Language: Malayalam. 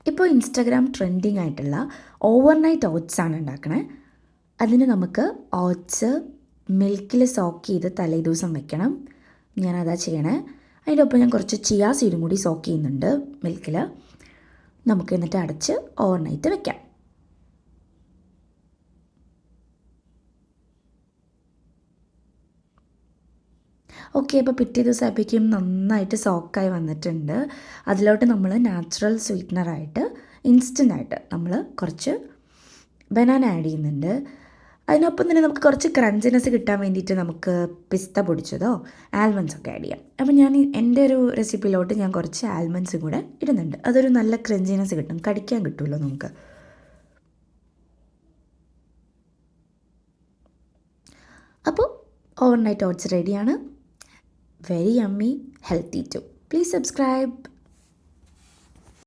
ഇപ്പോൾ ഇൻസ്റ്റാഗ്രാം ട്രെൻഡിങ് ആയിട്ടുള്ള ഓവർനൈറ്റ് ഓട്സ് ആണ് ഉണ്ടാക്കണേ. അതിന് നമുക്ക് ഓട്സ് മിൽക്കിൽ സോക്ക് ചെയ്ത് തലേദിവസം വെക്കണം. ഞാനതാ ചെയ്യണേ. അതിൻ്റെ ഒപ്പം ഞാൻ കുറച്ച് ചിയാ സീഡും കൂടി സോക്ക് ചെയ്യുന്നുണ്ട് മിൽക്കിൽ. നമുക്ക് എന്നിട്ട് അടച്ച് ഓവർനൈറ്റ് വെക്കാം. ഓക്കെ, അപ്പോൾ പിറ്റേ ദിവസം ആയപ്പോഴേക്കും നന്നായിട്ട് സോക്കായി വന്നിട്ടുണ്ട്. അതിലോട്ട് നമ്മൾ നാച്ചുറൽ സ്വീറ്റ്നറായിട്ട് ഇൻസ്റ്റൻ്റായിട്ട് നമ്മൾ കുറച്ച് ബനാന ആഡ് ചെയ്യുന്നുണ്ട്. അതിനൊപ്പം തന്നെ നമുക്ക് കുറച്ച് ക്രഞ്ചിനെസ് കിട്ടാൻ വേണ്ടിയിട്ട് നമുക്ക് പിസ്ത പൊടിച്ചതോ ആൽമണ്ട്സ് ഒക്കെ ആഡ് ചെയ്യാം. അപ്പം ഞാൻ എൻ്റെ ഒരു റെസിപ്പിയിലോട്ട് ഞാൻ കുറച്ച് ആൽമണ്ട്സും കൂടെ ഇടുന്നുണ്ട്. അതൊരു നല്ല ക്രഞ്ചിനെസ് കിട്ടും, കടിക്കാൻ കിട്ടുമല്ലോ നമുക്ക്. അപ്പോൾ ഓവർനൈറ്റ് ഓട്സ് റെഡിയാണ്. Very yummy, healthy too. Please subscribe.